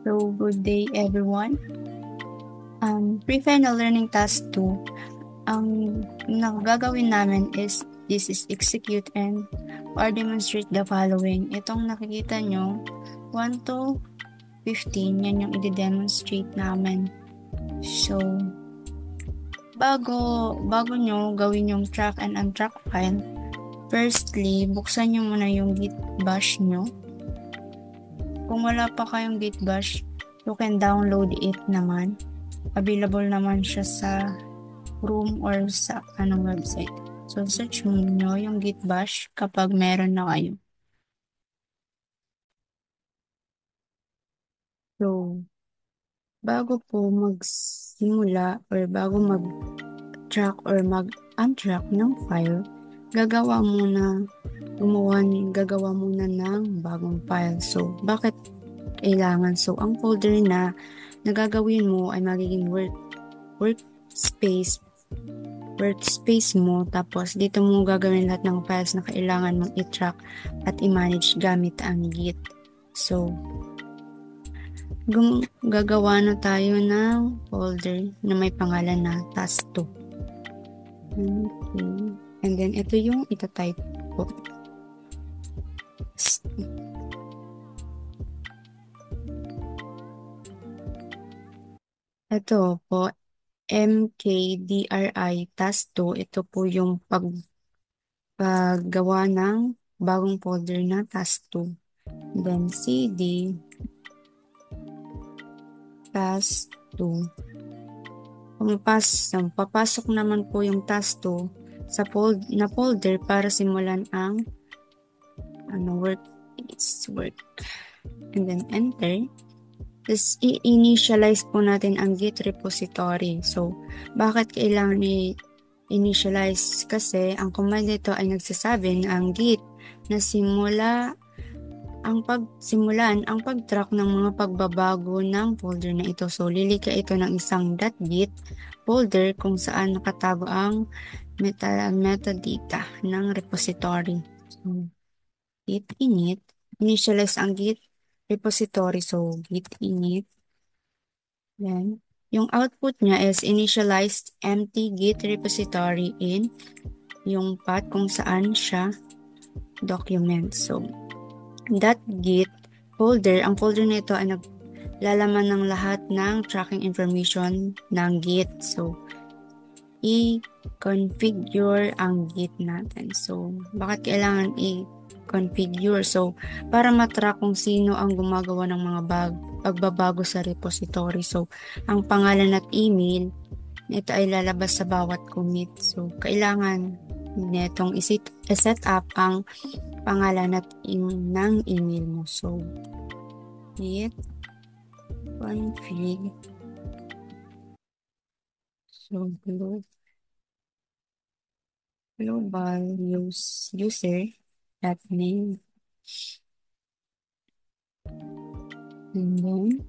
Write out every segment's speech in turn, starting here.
So, good day everyone. Pre-final learning task 2, ang gagawin namin is this is execute and or demonstrate the following. Itong nakikita nyo, 1 to 15, yan yung i-demonstrate namin. So, bago nyo gawin yung track and untrack file, firstly, buksan nyo muna yung git bash nyo. Kung wala pa kayong git bash, you can download it naman. Available naman siya sa Chrome or sa website. So, search mo nyo yung git bash kapag meron na kayo. So, bago po magsimula or bago mag-track or mag-untrack ng file, gagawa muna ng bagong file. So, bakit kailangan? So, ang folder na nagagawin mo ay magiging workspace mo, tapos dito mo gagawin lahat ng files na kailangan mong i-track at i-manage gamit ang Git. So, gagawa na tayo ng folder na may pangalan na task 2. Okay. And then, ito yung itatype ko. Ito po, MKDRI task 2. Ito po yung paggawa ng bagong folder na task 2. Then, CD task 2. Papasok naman po yung task 2 sa folder para simulan ang work. And then enter. Tapos i-initialize po natin ang Git repository. So, bakit kailangan i-initialize? Kasi ang command nito ay nagsasabi na ang Git na simulan ang pag-track ng mga pagbabago ng folder na ito. So, lilika ito ng isang .git folder kung saan nakatago ang metadata ng repository. So, git init, initialize ang git repository. So, git init. Then, yung output niya is initialized empty git repository in yung path kung saan siya document. So, .git folder, ang folder nito ay naglalaman ng lahat ng tracking information ng Git. So, i-configure ang Git natin. So, bakit kailangan i-configure? So, para matrack kung sino ang gumagawa ng mga pagbabago sa repository. So, ang pangalan at email, ito ay lalabas sa bawat commit. So, kailangan netong i-set up ang pangalan at ng email mo. So, git config. So, global user that name. And then,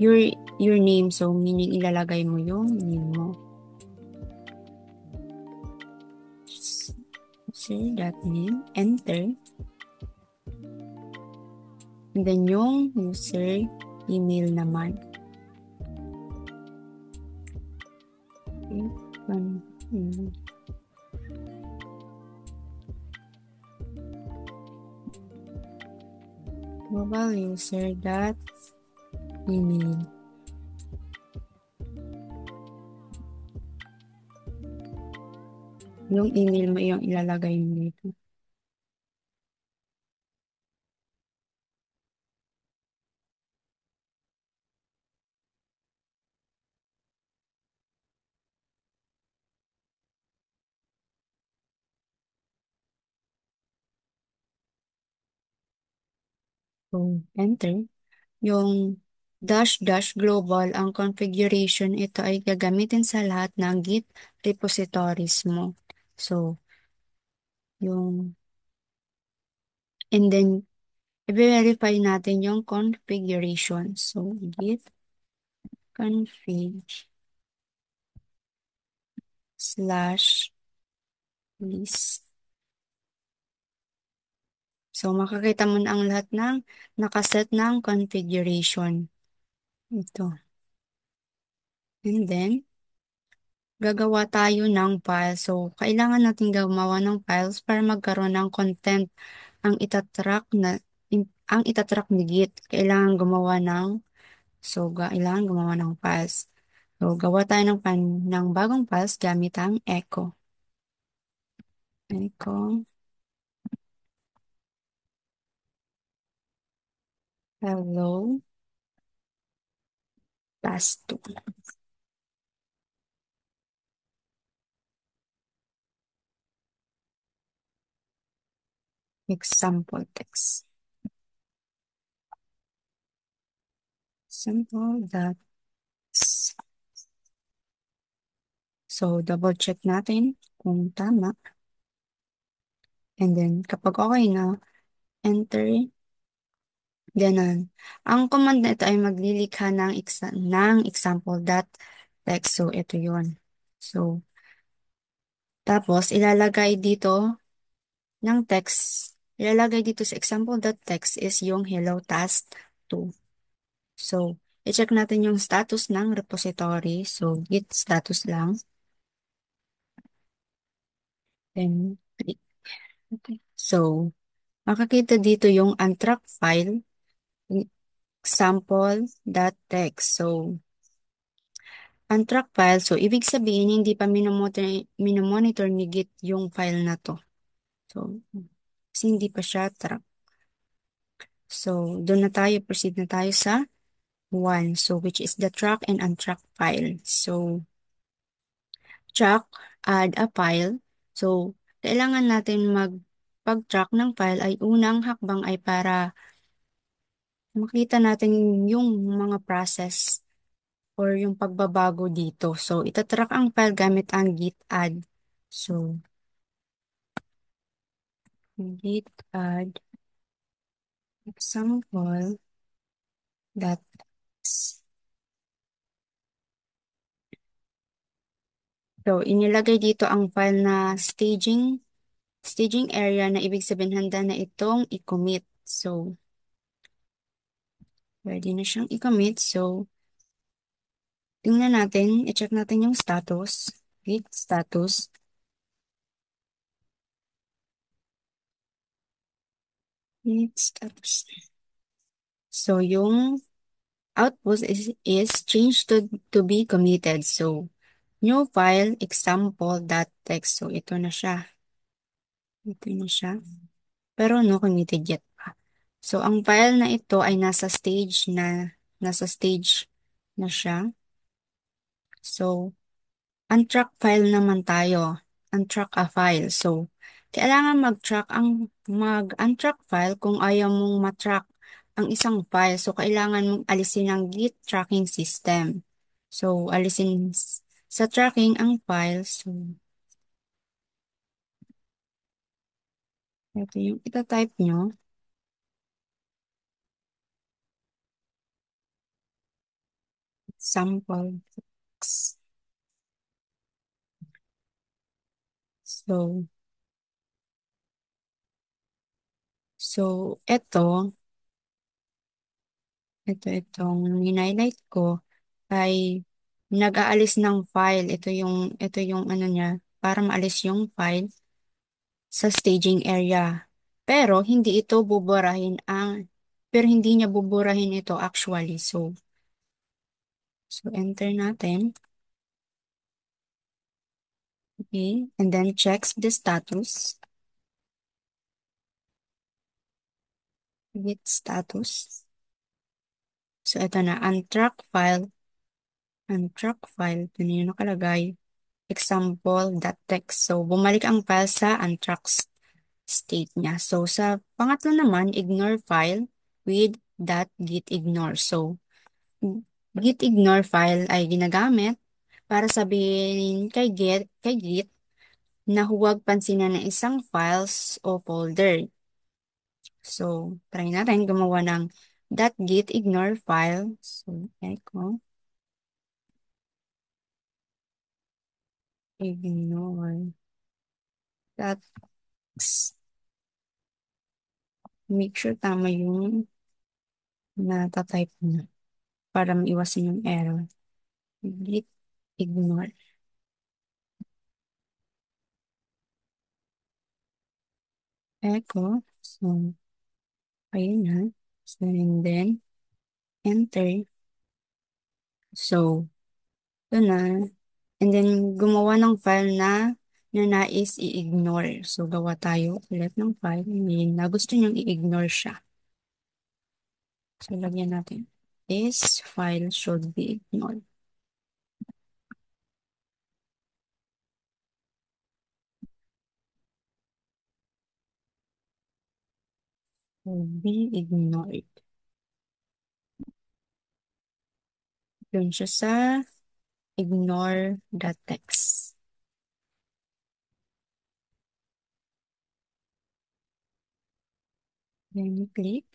your name. So, meaning ilalagay mo yung name mo. User.name. Enter. And then, yung user email naman. Global user dot email. Yung email mo yung ilalagay mo dito. So, enter. Yung dash global, ang configuration, ito ay gagamitin sa lahat ng Git repositories mo. So, and then, i-verify natin yung configuration. So, git config /list So, makakita mo na ang lahat ng nakaset ng configuration. Ito. And then, gagawa tayo ng file. So, kailangan natin gumawa ng files para magkaroon ng content ang itatrack ang itatrack ni Git. Kailangan gumawa ng kailangan gumawa ng files. So, gawa tayo ng bagong files gamit ang echo. Echo, hello, task 2, example text. Sample.txt. So, double check natin kung tama. And then, kapag okay na, enter. Ganun. Ang command na ito ay maglilikha ng example.txt. So, ito yun. So, tapos, ng text, ilalagay dito sa example.txt is yung hello task 2. So, i-check natin yung status ng repository. So, git status lang. Then, click. Okay. So, makakita dito yung untrack file, example.txt. So, untrack file, so ibig sabihin hindi pa minomonitor ni Git yung file na to. So, kasi hindi pa siya track. So, proceed na tayo sa 1. So, which is the track and untrack file. So, track, add a file. So, kailangan natin pag-track ng file ay unang hakbang ay para makita natin yung mga process or yung pagbabago dito. So, itatrack ang file gamit ang git add. So, git add example that so, inilagay dito ang file na staging area na ibig sabihin handa na itong i-commit. So, ready na siyang i-commit. So, tingnan natin, i-check natin yung status. Git status. Git status. So, yung output is changed to be committed. So, new file example.txt. So, ito na siya. Ito na siya. Pero no committed yet pa. So, ang file na ito ay nasa stage na siya. So, untrack file naman tayo. Untrack a file. So, kailangan mag-untrack file kung ayaw mong matrack ang isang file. So, kailangan mong alisin ang Git tracking system. So, alisin sa tracking ang file. So, ito yung itatype nyo. Sample. So, itong hinhighlight ko ay nag-aalis ng file. Ito yung ano niya, para maalis yung file sa staging area. Pero hindi niya buburahin ito actually. So enter natin. Okay. And then checks the status. Git status. So ito na, untrack file. Ito na yung nakalagay. Example.txt. So bumalik ang file sa untrack state niya. So, sa pangatlo naman, ignore file with .gitignore. So, gitignore file ay ginagamit para sabihin kay Git na huwag pansinan ng isang files o folder. So, try natin gumawa ng .gitignore file. So, echo ignore that make sure tama yung natatype mo para maiwasan yung error. Git ignore. Echo. So, ayun na. So, and then, enter. So, ito na. And then, gumawa ng file na nais i-ignore. So, gawa tayo ulit ng file na gusto niyang i-ignore siya. So, lagyan natin. This file should be ignored. Should be ignored. Yun siya sa ignore.txt. Then, click.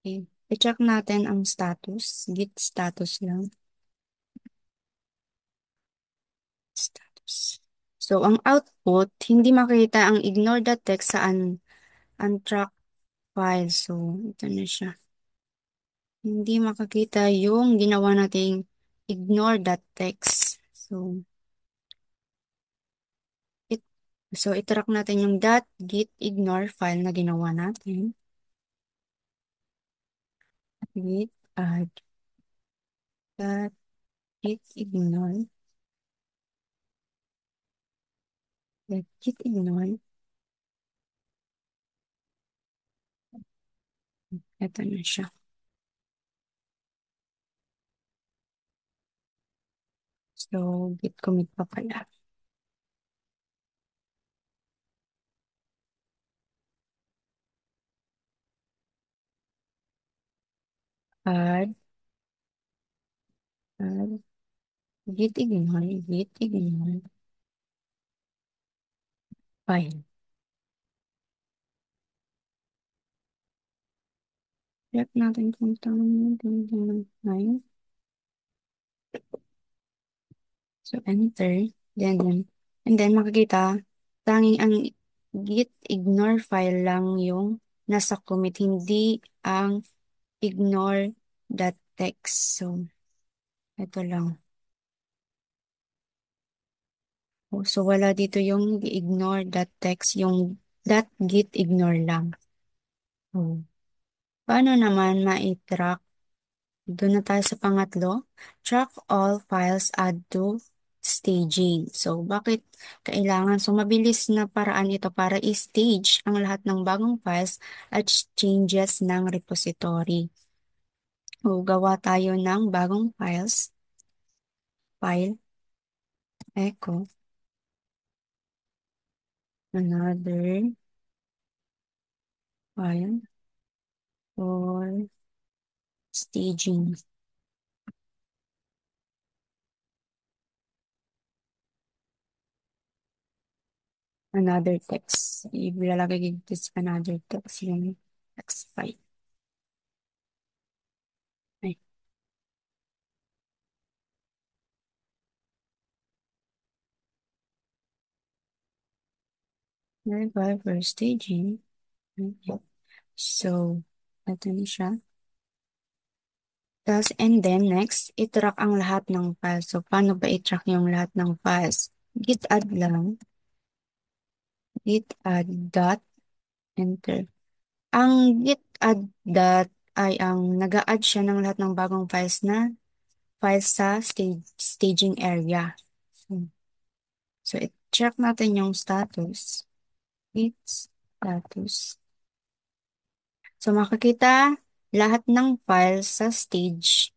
Okay. I-check natin ang status. Git status lang. Status. So, ang output, hindi makita ang ignore.txt sa untrack file. So, ito na siya. Hindi makakita yung ginawa nating ignore.txt. So, it, i-track natin yung .git ignore file na ginawa natin. Git add .git ignore. Git ignore. Ito na siya. So, git commit pa pala. Add, add, git ignore, file. Check natin kung tama yung 9. So, enter. And then makikita, tanging ang git ignore file lang yung nasa commit, hindi ang ignore.txt. So, ito lang. So, wala dito yung ignore.txt, yung .git ignore lang. So, paano naman ma-track? Doon na tayo sa pangatlo. Track all files add to staging. So, bakit kailangan? So, mabilis na paraan ito para i-stage ang lahat ng bagong files at changes ng repository. So, gawa tayo ng bagong files. File, echo, another file for staging. Another text. Ilalagay dito sa another text yung text file. Ay, file for staging. Okay. So, ito na siya. Tapos, and then next, i-track ang lahat ng files. So, paano ba i-track yung lahat ng files? Git add lang. Git add dot enter. Ang git add dot ay ang nag-a-add siya ng lahat ng bagong files sa staging area. So, i-check natin yung status. It's status. So, makikita lahat ng files sa stage.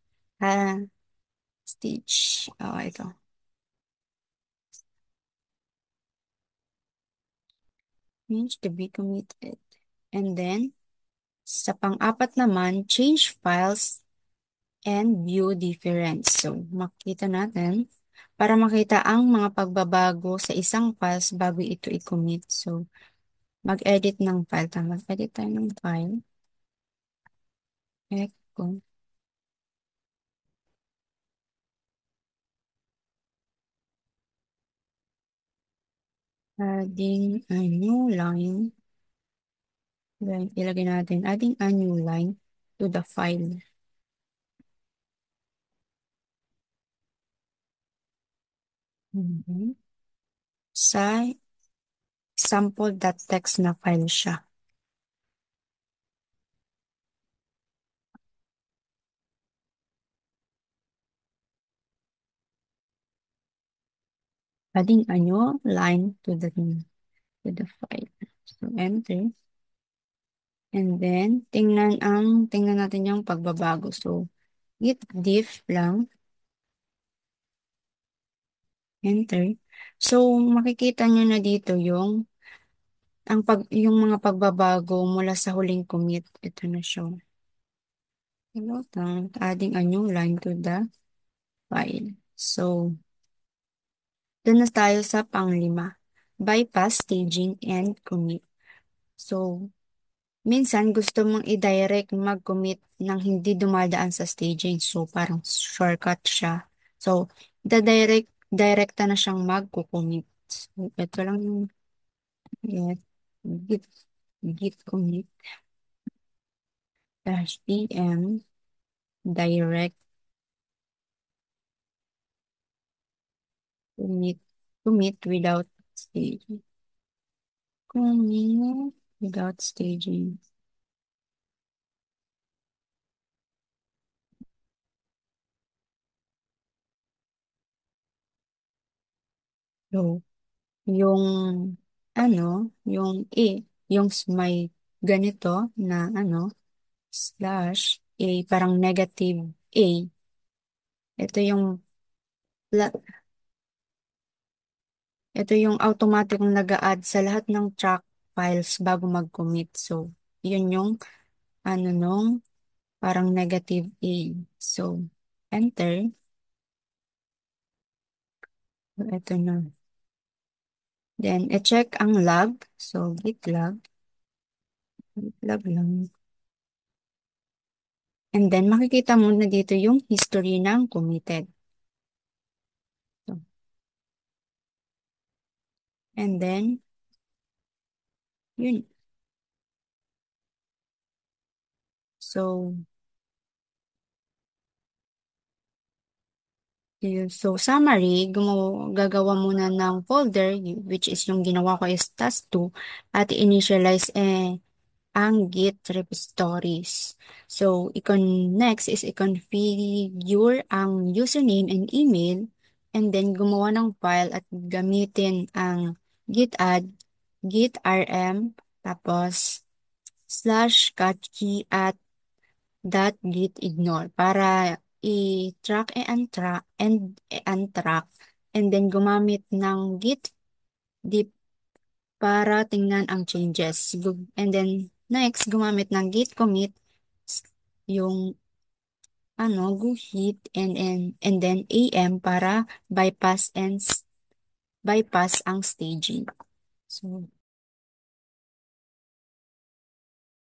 Stage. Ito. Needs to be committed. And then, sa pang-apat naman, change files and view difference. So, makita natin para makita ang mga pagbabago sa isang files bago ito i-commit. So, mag-edit ng file. Mag-edit tayo ng file. Echo. Adding a new line. Then, ilagay natin adding a new line to the file. Mhm. Sa sample.txt na file siya. Adding a new line to the file. So, enter. And then, tingnan natin yung pagbabago. So, git diff lang, enter. So, makikita nyo na dito yung mga pagbabago mula sa huling commit. Ito na siya. Hello, adding a new line to the file. So, doon na tayo sa panglima. Bypass staging and commit. So, minsan gusto mong i-direct mag-commit nang hindi dumadaan sa staging. So, parang shortcut siya. So, direkta na siyang mag-commit. So, ito lang yung yes, git, git commit dash pm direct commit commit without staging. Commit without staging. So, yung yung may ganito na slash A, parang negative A. Ito yung la- ito yung automatic nag-a-add sa lahat ng track files bago mag-commit. So, yun yung nung parang negative A. So, enter. So, ito na. Then, i-check ang log. So, git log lang. And then, makikita mo na dito yung history ng committed. So, and then, yun. So, so summary, gagawa muna ng folder, which is yung ginawa ko is task 2, at initialize ang Git repositories. So, next is i-configure ang username and email, and then gumawa ng file at gamitin ang git add, git rm, tapos /catchy at .git ignore para i-track and untrack and then gumamit ng git diff para tingnan ang changes. And then next gumamit ng git commit yung go hit and then am para bypass ang staging. So